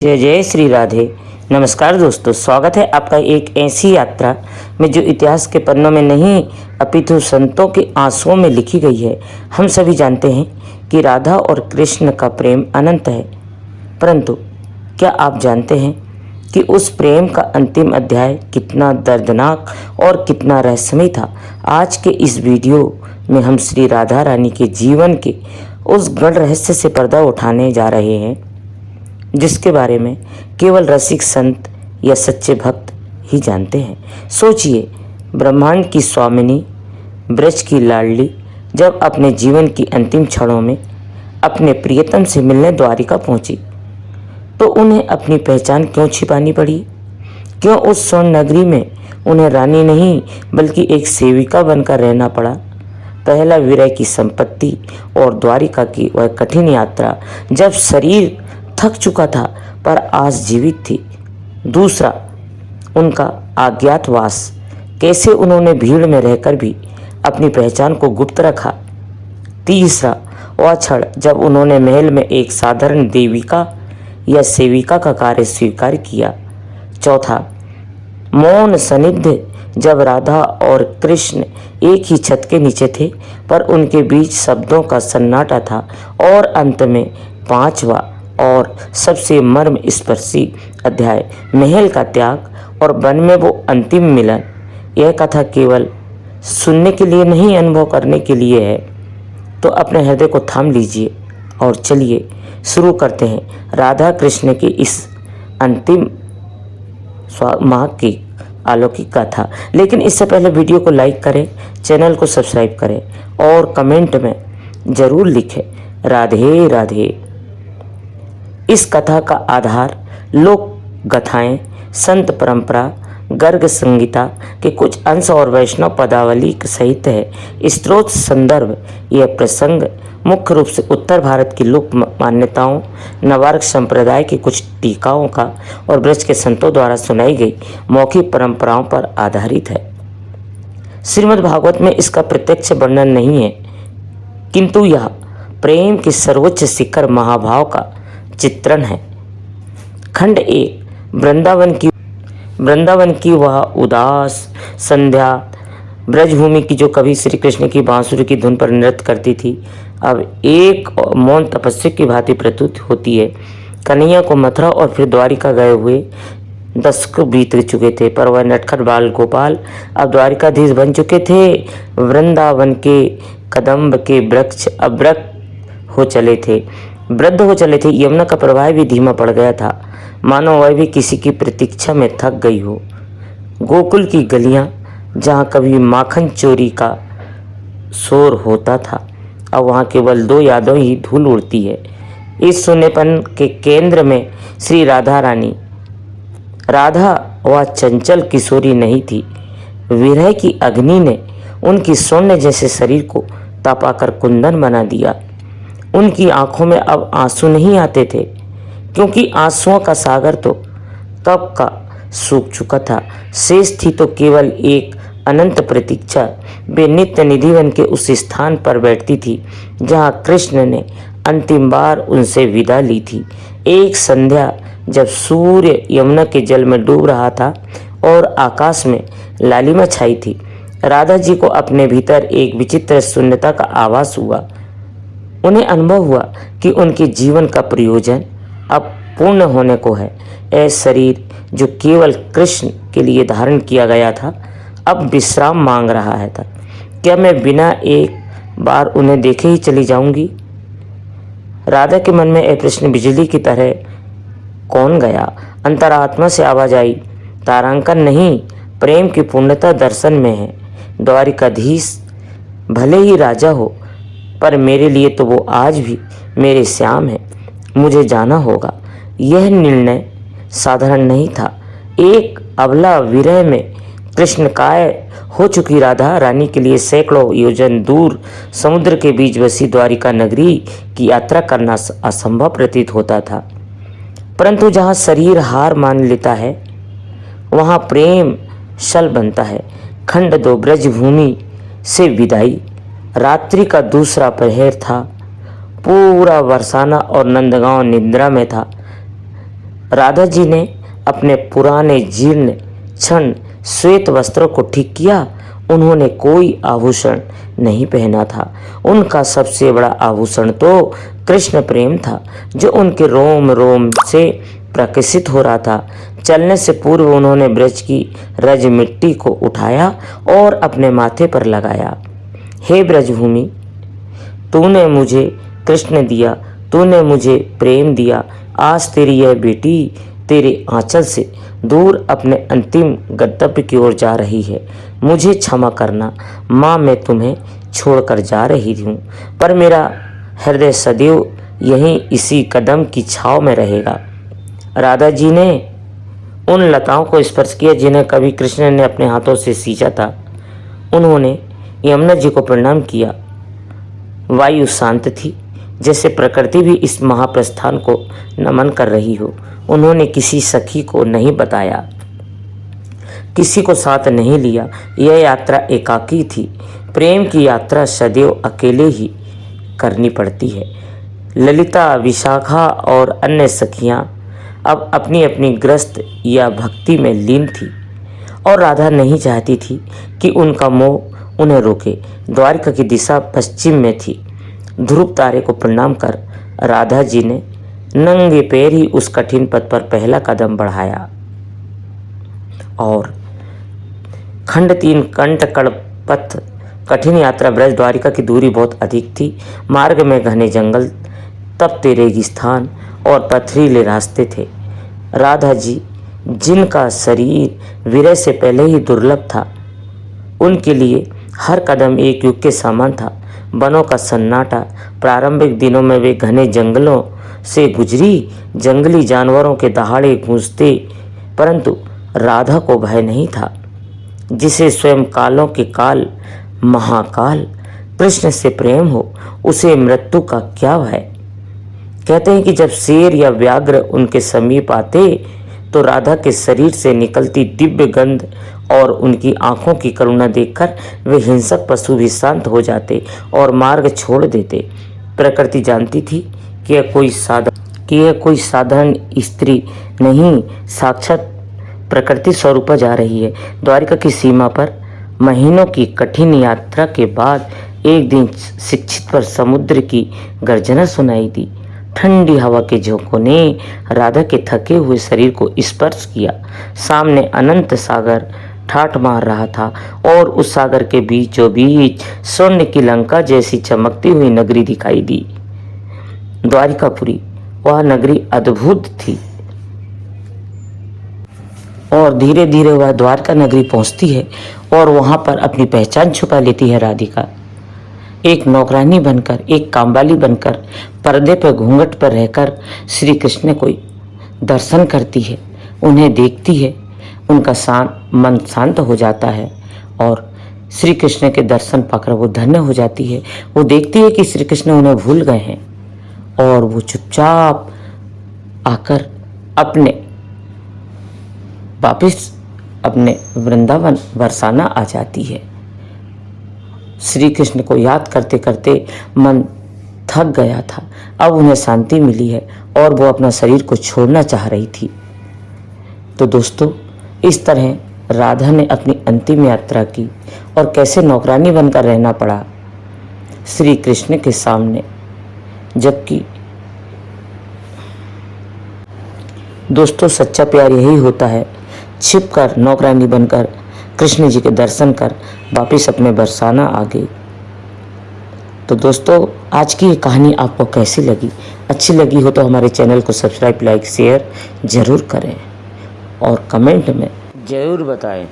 जय जय श्री राधे। नमस्कार दोस्तों, स्वागत है आपका एक ऐसी यात्रा में जो इतिहास के पन्नों में नहीं अपितु संतों के आंसुओं में लिखी गई है। हम सभी जानते हैं कि राधा और कृष्ण का प्रेम अनंत है, परंतु क्या आप जानते हैं कि उस प्रेम का अंतिम अध्याय कितना दर्दनाक और कितना रहस्यमय था। आज के इस वीडियो में हम श्री राधा रानी के जीवन के उस गढ़ रहस्य से पर्दा उठाने जा रहे हैं जिसके बारे में केवल रसिक संत या सच्चे भक्त ही जानते हैं। सोचिए, ब्रह्मांड की स्वामिनी, ब्रज की लाडली जब अपने जीवन की अंतिम क्षणों में अपने प्रियतम से मिलने द्वारिका पहुंची तो उन्हें अपनी पहचान क्यों छिपानी पड़ी? क्यों उस स्वर्ण नगरी में उन्हें रानी नहीं बल्कि एक सेविका बनकर रहना पड़ा? पहला, विरह की संपत्ति और द्वारिका की वह कठिन यात्रा जब शरीर थक चुका था पर आस जीवित थी। दूसरा, उनका अज्ञातवास, कैसे उन्होंने भीड़ में रहकर भी अपनी पहचान को गुप्त रखा। तीसरा, वह क्षण जब उन्होंने महल में एक साधारण देविका या सेविका का कार्य स्वीकार किया। चौथा, मौन सानिध्य जब राधा और कृष्ण एक ही छत के नीचे थे पर उनके बीच शब्दों का सन्नाटा था। और अंत में पांचवा और सबसे मर्म स्पर्शी अध्याय, महल का त्याग और वन में वो अंतिम मिलन। यह कथा केवल सुनने के लिए नहीं, अनुभव करने के लिए है। तो अपने हृदय को थाम लीजिए और चलिए शुरू करते हैं राधा कृष्ण की इस अंतिम माह की अलौकिक कथा। लेकिन इससे पहले वीडियो को लाइक करें, चैनल को सब्सक्राइब करें और कमेंट में ज़रूर लिखें राधे राधे। इस कथा का आधार लोक गाथाएं, संत परंपरा, गर्ग संगीता के कुछ अंश और वैष्णव पदावली सहित है। स्रोत संदर्भ, यह प्रसंग मुख्य रूप से उत्तर भारत की लोक मान्यताओं, नवार्क संप्रदाय की कुछ टीकाओं का और ब्रज के संतों द्वारा सुनाई गई मौखिक परंपराओं पर आधारित है। श्रीमद् भागवत में इसका प्रत्यक्ष वर्णन नहीं है, किंतु यह प्रेम के सर्वोच्च शिखर महाभाव का चित्रण है। खंड 1, वृंदावन की वह उदास संध्या, ब्रजभूमि की जो कभी श्री कृष्ण की बांसुरी की धुन पर नृत्य करती थी, अब एक मौन तपस्या की भांति प्रतीत होती है। कन्हैया को मथुरा और फिर द्वारिका गए हुए दशक बीत चुके थे, पर वह नटखट बाल गोपाल अब द्वारिकाधीश बन चुके थे। वृंदावन के कदम्ब के वृक्ष अब वृद्ध हो चले थे। यमुना का प्रवाह भी धीमा पड़ गया था, मानो वह भी किसी की प्रतीक्षा में थक गई हो। गोकुल की गलियां, जहां कभी माखन चोरी का शोर होता था, अब वहां केवल दो यादों ही धूल उड़ती है। इस सुनेपन के केंद्र में श्री राधा रानी। राधा वह चंचल किशोरी नहीं थी। विरह की अग्नि ने उनकी स्वर्ण जैसे शरीर को तपाकर कुंदन बना दिया। उनकी आंखों में अब आंसू नहीं आते थे, क्योंकि आंसुओं का सागर तो तब का सूख चुका था। शेष थी तो केवल एक अनंत प्रतीक्षा। वे नित्य निधिवन के उस स्थान पर बैठती थी जहां कृष्ण ने अंतिम बार उनसे विदा ली थी। एक संध्या जब सूर्य यमुना के जल में डूब रहा था और आकाश में लालिमा छाई थी, राधा जी को अपने भीतर एक विचित्र शून्यता का आभास हुआ। उन्हें अनुभव हुआ कि उनके जीवन का प्रयोजन अब पूर्ण होने को है। यह शरीर जो केवल कृष्ण के लिए धारण किया गया था, अब विश्राम मांग रहा है था। क्या मैं बिना एक बार उन्हें देखे ही चली जाऊंगी? राधा के मन में यह प्रश्न बिजली की तरह कौन गया। अंतरात्मा से आवाज आई, तारांकन नहीं, प्रेम की पूर्णता दर्शन में है। द्वारिकाधीश भले ही राजा हो, पर मेरे लिए तो वो आज भी मेरे श्याम है। मुझे जाना होगा। यह निर्णय साधारण नहीं था। एक अबला विरह में कृष्णकाय हो चुकी राधा रानी के लिए सैकड़ों योजन दूर समुद्र के बीच बसी द्वारिका नगरी की यात्रा करना असंभव प्रतीत होता था। परंतु जहाँ शरीर हार मान लेता है, वहाँ प्रेम शल बनता है। खंड 2, ब्रजभूमि से विदाई। रात्रि का दूसरा प्रहर था। पूरा बरसाना और नंदगांव निद्रा में था। राधा जी ने अपने पुराने जीर्ण क्षण श्वेत वस्त्रों को ठीक किया। उन्होंने कोई आभूषण नहीं पहना था। उनका सबसे बड़ा आभूषण तो कृष्ण प्रेम था, जो उनके रोम रोम से प्रकाशित हो रहा था। चलने से पूर्व उन्होंने ब्रज की रज मिट्टी को उठाया और अपने माथे पर लगाया। हे ब्रजभूमि, तूने मुझे कृष्ण दिया, तूने मुझे प्रेम दिया। आज तेरी यह बेटी तेरे आंचल से दूर अपने अंतिम गंतव्य की ओर जा रही है। मुझे क्षमा करना माँ, मैं तुम्हें छोड़कर जा रही हूँ, पर मेरा हृदय सदैव यहीं इसी कदम की छाँव में रहेगा। राधा जी ने उन लताओं को स्पर्श किया जिन्हें कभी कृष्ण ने अपने हाथों से सींचा था। उन्होंने यमुना जी को प्रणाम किया। वायु शांत थी, जैसे प्रकृति भी इस महाप्रस्थान को नमन कर रही हो। उन्होंने किसी सखी को नहीं बताया, किसी को साथ नहीं लिया। यह यात्रा एकाकी थी। प्रेम की यात्रा सदैव अकेले ही करनी पड़ती है। ललिता, विशाखा और अन्य सखियां अब अपनी अपनी ग्रस्त या भक्ति में लीन थी और राधा नहीं चाहती थी कि उनका मोह उन्हें रोके। द्वारिका की दिशा पश्चिम में थी। ध्रुव तारे को प्रणाम कर राधा जी ने नंगे पैर ही उस कठिन पथ पर पहला कदम बढ़ाया और खंड 3 कंटकड़ पथ कठिन यात्रा। ब्रज द्वारिका की दूरी बहुत अधिक थी। मार्ग में घने जंगल, तपते रेगिस्तान और पथरीले रास्ते थे। राधा जी, जिनका शरीर विरह से पहले ही दुर्लभ था, उनके लिए हर कदम एक युग के समान था। वनों का सन्नाटा, प्रारंभिक दिनों में वे घने जंगलों से गुजरी। जंगली जानवरों के दहाड़े गूंजते, परंतु राधा को भय नहीं था। जिसे स्वयं कालों के काल महाकाल कृष्ण से प्रेम हो, उसे मृत्यु का क्या भय। कहते हैं कि जब शेर या व्याघ्र उनके समीप आते तो राधा के शरीर से निकलती दिव्य गंध और उनकी आंखों की करुणा देखकर वे हिंसक पशु भी शांत हो जाते और मार्ग छोड़ देते। प्रकृति जानती थी कि यह कोई साधारण स्त्री नहीं, साक्षात प्रकृति स्वरूपा जा रही है। द्वारिका की सीमा पर महीनों की कठिन यात्रा के बाद एक दिन शिक्षित पर समुद्र की गर्जना सुनाई दी। ठंडी हवा के झोंकों ने राधा के थके हुए शरीर को स्पर्श किया। सामने अनंत सागर ठाठ मार रहा था और उस सागर के बीचों बीच स्वर्ण की लंका जैसी चमकती हुई नगरी दिखाई दी, द्वारिकापुरी। वह नगरी अद्भुत थी और धीरे धीरे वह द्वारका नगरी पहुंचती है और वहां पर अपनी पहचान छुपा लेती है। राधिका एक नौकरानी बनकर, एक कामवाली बनकर, पर्दे पर घूंघट पर रहकर श्री कृष्ण को दर्शन करती है, उन्हें देखती है। उनका मन शांत हो जाता है और श्री कृष्ण के दर्शन पाकर वो धन्य हो जाती है। वो देखती है कि श्री कृष्ण उन्हें भूल गए हैं और वो चुपचाप आकर वापिस अपने वृंदावन बरसाना आ जाती है। श्री कृष्ण को याद करते करते मन थक गया था। अब उन्हें शांति मिली है और वो अपना शरीर को छोड़ना चाह रही थी। तो दोस्तों, इस तरह राधा ने अपनी अंतिम यात्रा की और कैसे नौकरानी बनकर रहना पड़ा श्री कृष्ण के सामने। जबकि दोस्तों, सच्चा प्यार यही होता है, छिपकर नौकरानी बनकर कृष्ण जी के दर्शन कर वापिस अपने बरसाना आ गई। तो दोस्तों, आज की ये कहानी आपको कैसी लगी? अच्छी लगी हो तो हमारे चैनल को सब्सक्राइब, लाइक, शेयर ज़रूर करें और कमेंट में ज़रूर बताएं।